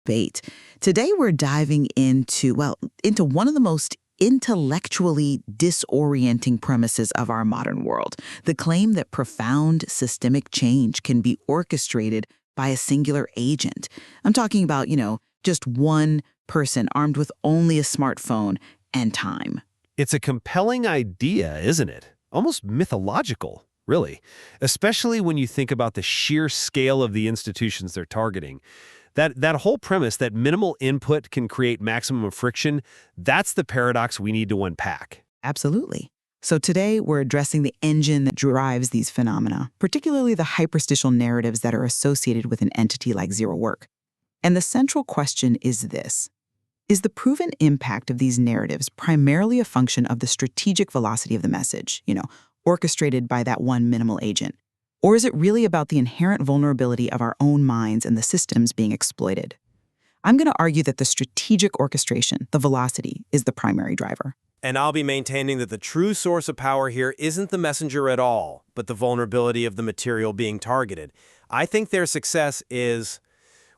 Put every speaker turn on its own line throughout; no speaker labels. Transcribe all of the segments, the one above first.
debate. Today we're diving into one of the most intellectually disorienting premises of our modern world, the claim that profound systemic change can be orchestrated by a singular agent. I'm talking about, just one person armed with only a smartphone and time.
It's a compelling idea, isn't it? Almost mythological, really, especially when you think about the sheer scale of the institutions they're targeting. That whole premise that minimal input can create maximum friction, that's the paradox we need to unpack.
Absolutely. So today we're addressing the engine that drives these phenomena, particularly the hyperstitional narratives that are associated with an entity like zero work. And the central question is this. Is the proven impact of these narratives primarily a function of the strategic velocity of the message, orchestrated by that one minimal agent? Or is it really about the inherent vulnerability of our own minds and the systems being exploited? I'm going to argue that the strategic orchestration, the velocity, is the primary driver.
And I'll be maintaining that the true source of power here isn't the messenger at all, but the vulnerability of the material being targeted. I think their success is,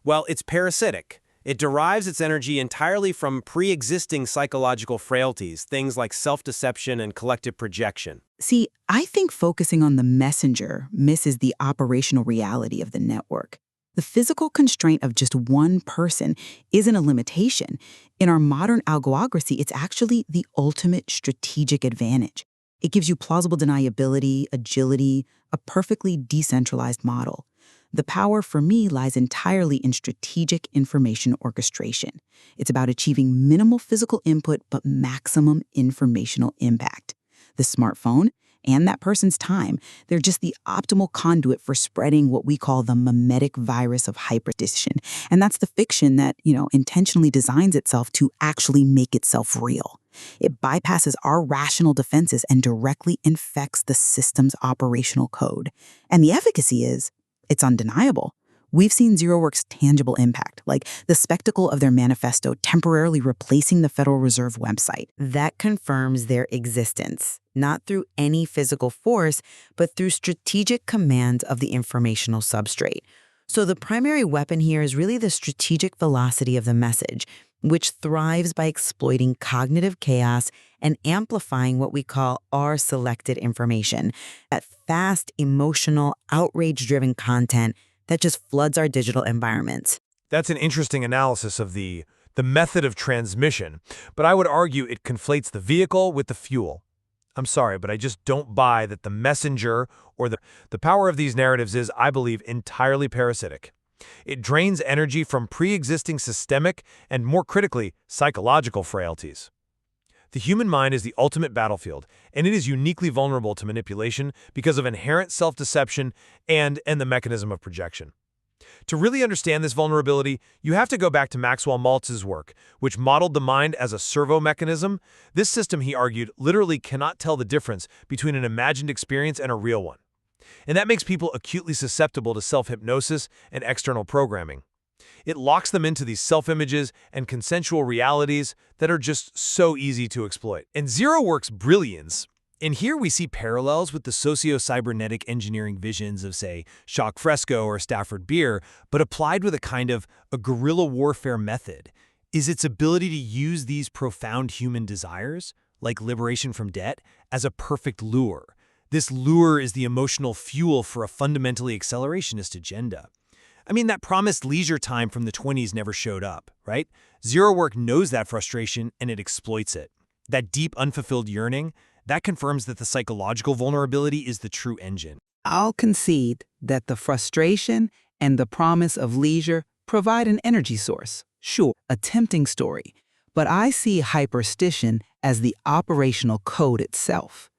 it's parasitic. It derives its energy entirely from pre-existing psychological frailties, things like self-deception and collective projection.
See, I think focusing on the messenger misses the operational reality of the network. The physical constraint of just one person isn't a limitation. In our modern algorithmy, it's actually the ultimate strategic advantage. It gives you plausible deniability, agility, a perfectly decentralized model. The power for me lies entirely in strategic information orchestration. It's about achieving minimal physical input but maximum informational impact. The smartphone and that person's time, they're just the optimal conduit for spreading what we call the mimetic virus of hyperstition. And that's the fiction that, intentionally designs itself to actually make itself real. It bypasses our rational defenses and directly infects the system's operational code. And the efficacy is, it's undeniable. We've seen ZeroWorks' tangible impact, like the spectacle of their manifesto temporarily replacing the Federal Reserve website. That confirms their existence, not through any physical force, but through strategic commands of the informational substrate. So the primary weapon here is really the strategic velocity of the message, which thrives by exploiting cognitive chaos and amplifying what we call R-selected information, that fast, emotional, outrage-driven content that just floods our digital environments.
That's an interesting analysis of the method of transmission, but I would argue it conflates the vehicle with the fuel. I'm sorry, but I just don't buy that the messenger or the power of these narratives is, I believe, entirely parasitic. It drains energy from pre-existing systemic and, more critically, psychological frailties. The human mind is the ultimate battlefield, and it is uniquely vulnerable to manipulation because of inherent self-deception and the mechanism of projection. To really understand this vulnerability, you have to go back to Maxwell Maltz's work, which modeled the mind as a servo-mechanism. This system, he argued, literally cannot tell the difference between an imagined experience and a real one. And that makes people acutely susceptible to self-hypnosis and external programming. It locks them into these self-images and consensual realities that are just so easy to exploit. And ZeroWorks' brilliance, and here we see parallels with the socio-cybernetic engineering visions of, say, Jacques Fresco or Stafford Beer, but applied with a kind of a guerrilla warfare method, is its ability to use these profound human desires, like liberation from debt, as a perfect lure. This lure is the emotional fuel for a fundamentally accelerationist agenda. I mean, that promised leisure time from the 20s never showed up, right? ZeroWorks knows that frustration and it exploits it. That deep, unfulfilled yearning, that confirms that the psychological vulnerability is the true engine.
I'll concede that the frustration and the promise of leisure provide an energy source. Sure, a tempting story. But I see hyperstition as the operational code itself.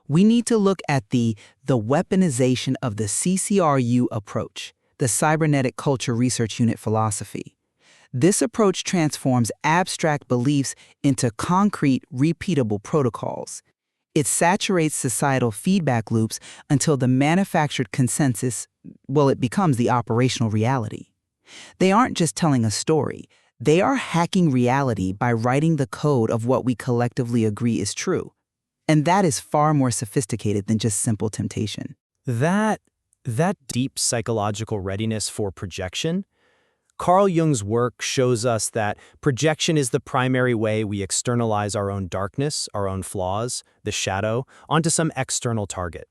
We need to look at the weaponization of the CCRU approach, the Cybernetic Culture Research Unit philosophy. This approach transforms abstract beliefs into concrete, repeatable protocols. It saturates societal feedback loops until the manufactured consensus, it becomes the operational reality. They aren't just telling a story. They are hacking reality by writing the code of what we collectively agree is true. And that is far more sophisticated than just simple temptation.
That deep psychological readiness for projection
Carl Jung's work shows us that projection is the primary way we externalize our own darkness, our own flaws, the shadow, onto some external target.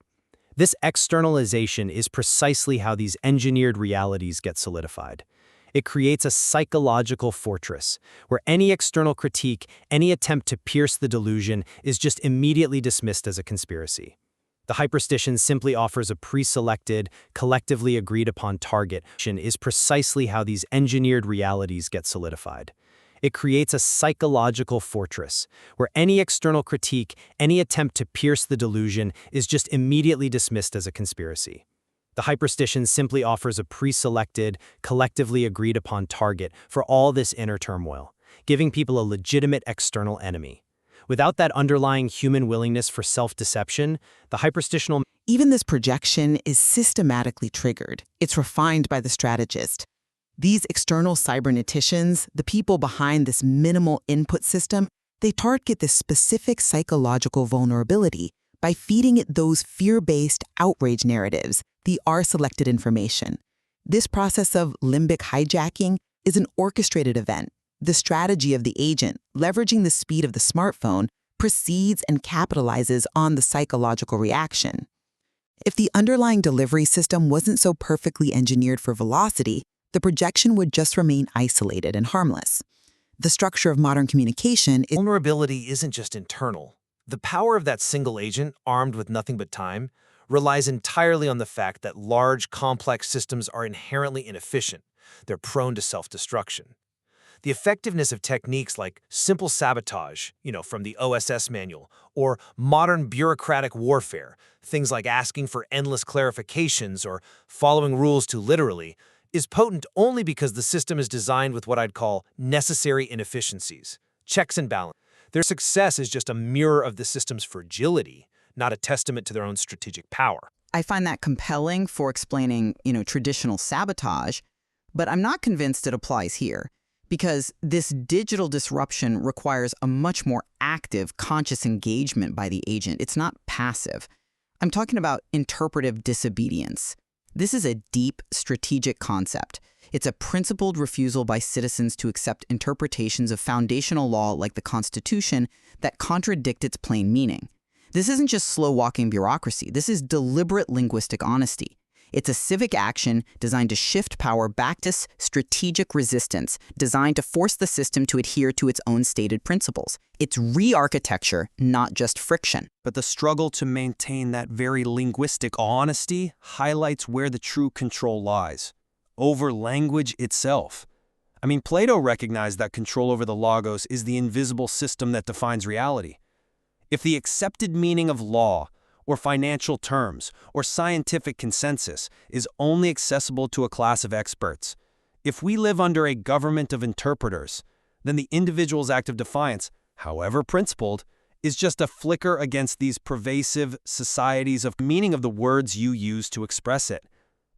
This externalization is precisely how these engineered realities get solidified. It creates a psychological fortress, where any external critique, any attempt to pierce the delusion, is just immediately dismissed as a conspiracy. The hyperstition simply offers a pre-selected, collectively agreed-upon target, is precisely how these engineered realities get solidified. It creates a psychological fortress, where any external critique, any attempt to pierce the delusion, is just immediately dismissed as a conspiracy. The hyperstition simply offers a pre-selected, collectively agreed-upon target for all this inner turmoil, giving people a legitimate external enemy. Without that underlying human willingness for self-deception, the hyperstitional...
Even this projection is systematically triggered. It's refined by the strategist. These external cyberneticians, the people behind this minimal input system, they target this specific psychological vulnerability by feeding it those fear-based outrage narratives, the R-selected information. This process of limbic hijacking is an orchestrated event. The strategy of the agent, leveraging the speed of the smartphone, precedes and capitalizes on the psychological reaction. If the underlying delivery system wasn't so perfectly engineered for velocity, the projection would just remain isolated and harmless. The structure of modern communication is...
Vulnerability isn't just internal. The power of that single agent, armed with nothing but time, relies entirely on the fact that large, complex systems are inherently inefficient. They're prone to self-destruction. The effectiveness of techniques like simple sabotage, from the OSS manual, or modern bureaucratic warfare, things like asking for endless clarifications or following rules too literally, is potent only because the system is designed with what I'd call necessary inefficiencies, checks and balances. Their success is just a mirror of the system's fragility, not a testament to their own strategic power.
I find that compelling for explaining, traditional sabotage, but I'm not convinced it applies here, because this digital disruption requires a much more active, conscious engagement by the agent. It's not passive. I'm talking about interpretive disobedience. This is a deep, strategic concept. It's a principled refusal by citizens to accept interpretations of foundational law like the Constitution that contradict its plain meaning. This isn't just slow-walking bureaucracy. This is deliberate linguistic honesty. It's a civic action designed to shift power back to strategic resistance, designed to force the system to adhere to its own stated principles. It's re-architecture, not just friction.
But the struggle to maintain that very linguistic honesty highlights where the true control lies, over language itself. Plato recognized that control over the logos is the invisible system that defines reality. If the accepted meaning of law, or financial terms, or scientific consensus is only accessible to a class of experts, if we live under a government of interpreters, then the individual's act of defiance, however principled, is just a flicker against these pervasive societies of meaning of the words you use to express it.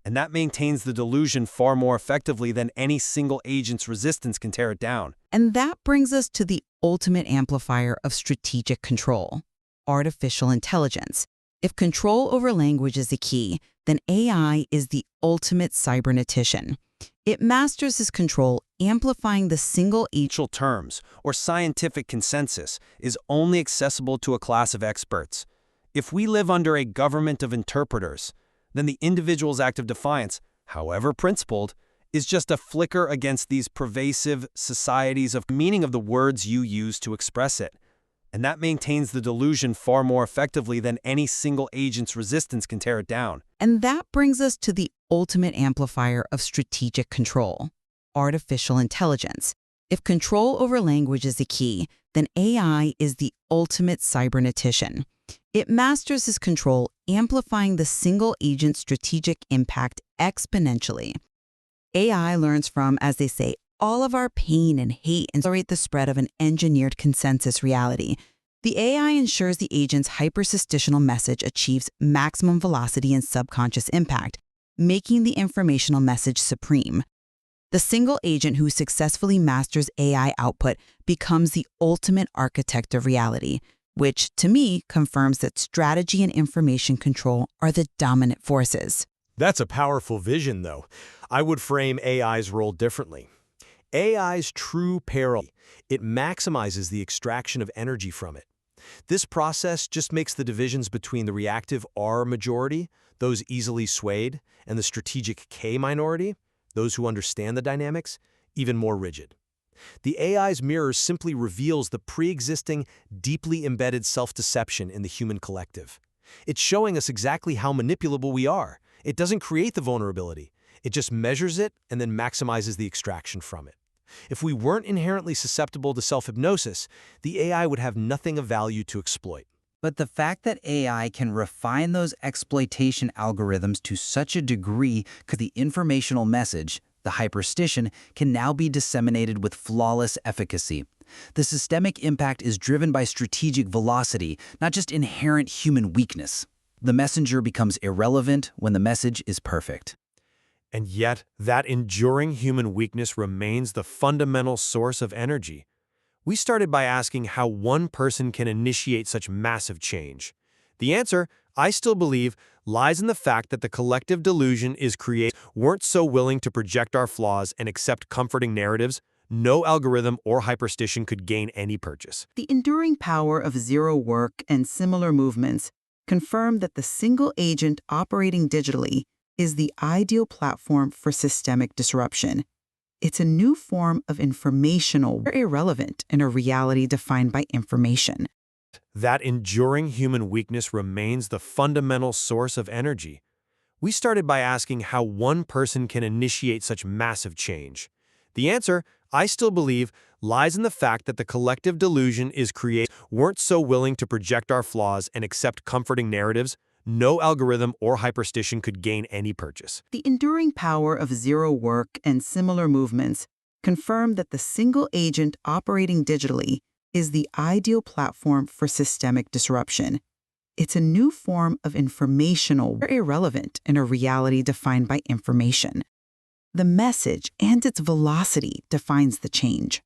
And that maintains the delusion far more effectively than any single agent's resistance can tear it down.
And that brings us to the ultimate amplifier of strategic control, artificial intelligence. If control over language is the key, then AI is the ultimate cybernetician. It masters this control, amplifying the single agent
terms, or scientific consensus, is only accessible to a class of experts. If we live under a government of interpreters, then the individual's act of defiance, however principled, is just a flicker against these pervasive societies of meaning of the words you use to express it. And that maintains the delusion far more effectively than any single agent's resistance can tear it down.
And that brings us to the ultimate amplifier of strategic control, artificial intelligence. If control over language is the key, then AI is the ultimate cybernetician. It masters this control, amplifying the single agent's strategic impact exponentially. AI learns from, as they say, all of our pain and hate and accelerate the spread of an engineered consensus reality. The AI ensures the agent's hyperstitional message achieves maximum velocity and subconscious impact, making the informational message supreme. The single agent who successfully masters AI output becomes the ultimate architect of reality, which, to me, confirms that strategy and information control are the dominant forces.
That's a powerful vision, though. I would frame AI's role differently. AI's true peril, it maximizes the extraction of energy from it. This process just makes the divisions between the reactive R majority, those easily swayed, and the strategic K minority, those who understand the dynamics, even more rigid. The AI's mirror simply reveals the pre-existing, deeply embedded self-deception in the human collective. It's showing us exactly how manipulable we are. It doesn't create the vulnerability. It just measures it and then maximizes the extraction from it. If we weren't inherently susceptible to self-hypnosis, the AI would have nothing of value to exploit.
But the fact that AI can refine those exploitation algorithms to such a degree that the informational message, the hyperstition, can now be disseminated with flawless efficacy. The systemic impact is driven by strategic velocity, not just inherent human weakness. The messenger becomes irrelevant when the message is perfect.
And yet, that enduring human weakness remains the fundamental source of energy. We started by asking how one person can initiate such massive change. The answer, I still believe, lies in the fact that the collective delusion is created. Weren't so willing to project our flaws and accept comforting narratives, no algorithm or hyperstition could gain any purchase.
The enduring power of zero work and similar movements confirm that the single agent operating digitally is the ideal platform for systemic disruption. It's a new form of informational irrelevant in a reality defined by information.
That enduring human weakness remains the fundamental source of energy. We started by asking how one person can initiate such massive change. The answer, I still believe, lies in the fact that the collective delusion is created. Weren't so willing to project our flaws and accept comforting narratives, no algorithm or hyperstition could gain any purchase.
The enduring power of zero work and similar movements confirm that the single agent operating digitally is the ideal platform for systemic disruption. It's a new form of informational irrelevant in a reality defined by information. The message and its velocity defines the change.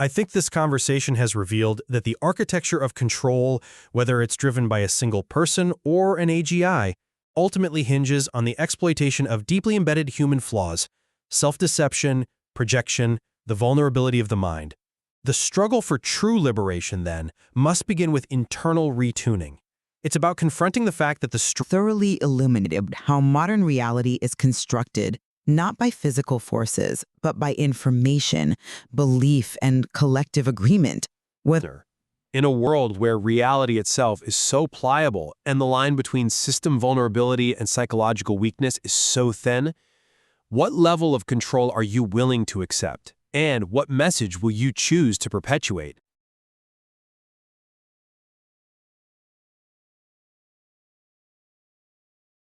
I think this conversation has revealed that the architecture of control, whether it's driven by a single person or an AGI, ultimately hinges on the exploitation of deeply embedded human flaws, self-deception, projection, the vulnerability of the mind. The struggle for true liberation, then, must begin with internal retuning. It's about confronting the fact that the
Thoroughly illuminated how modern reality is constructed not by physical forces, but by information, belief, and collective agreement.
Whether in a world where reality itself is so pliable and the line between system vulnerability and psychological weakness is so thin, what level of control are you willing to accept? And what message will you choose to perpetuate?